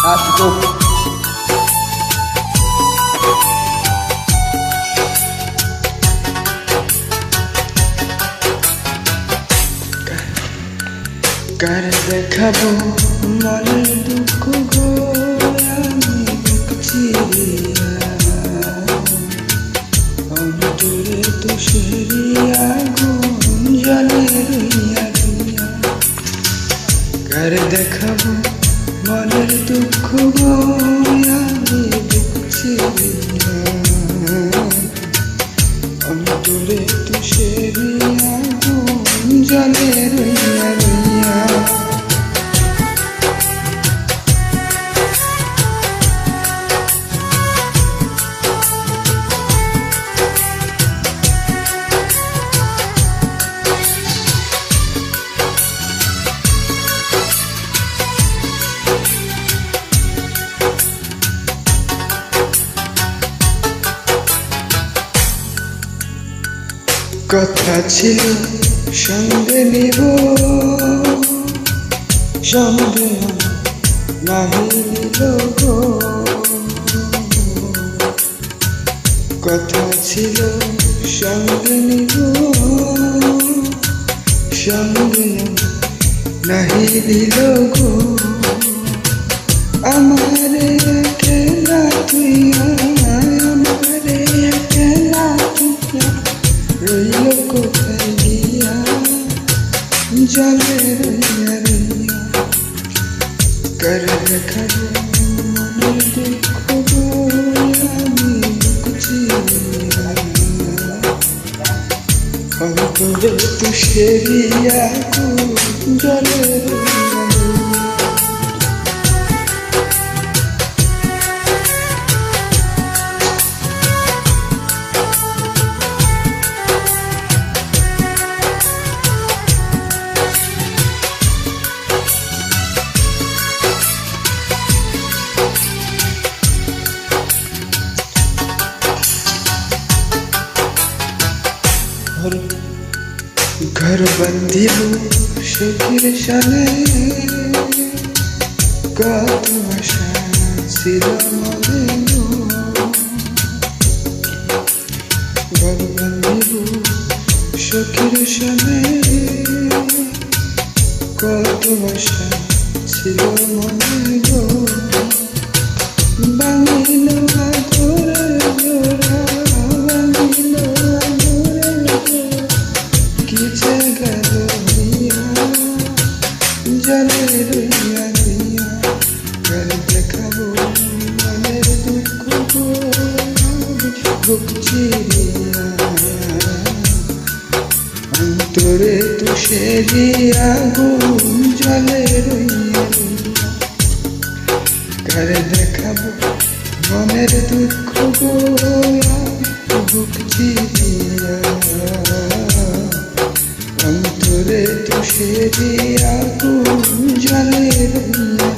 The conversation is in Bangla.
Cukup. কার দেখাবো মনের দুঃখ গো আমি বুক চিরিয়া অন্তরে তুষেরিয়া আগুন জ্বলে রইয়া রইয়া। কার দেখাবো মনের দুঃখ গো আমি বুক চিরিয়া অন্তরে তুষেরিয়া আগুন জ্বলে রইয়া রইয়া। কথা ছিল সঙ্গে নিব সঙ্গে নাহি নিল গো। কথা ছিল সঙ্গে নিব সঙ্গে নাহি নিল গো। আমারে একলা তুইয়া আমারে একলা তুইয়া রইল কোথায় গিয়া জলে রইয়া রইয়া। কার দেখাবো মনের দুঃখ গো আমি বুক চিরিয়া অন্তরে তুষেরিয়া আগুন জ্বলে রইয়া রইয়া। घर बंदिब शकीर शाने कत आशा ছিল মনে গো। घर बंदिब शकीर शाने কত আশা ছিল মনে গো। বাঙিল আদরের জোড়া বাঙিল আদরের জোড়া কিছে গেল হইয়া জলে রইয়া রইয়া। কার দেখাবো মনের দুঃখ গো বুক চিরিয়া অন্তরে তুষেরিয়া আগুন জলে রইয়া রইয়া। কার দেখাবো মনের দুঃখ গো বুক চিরিয়া অন্তরে তুষেরিয়া আগুন জ্বলে রইয়া।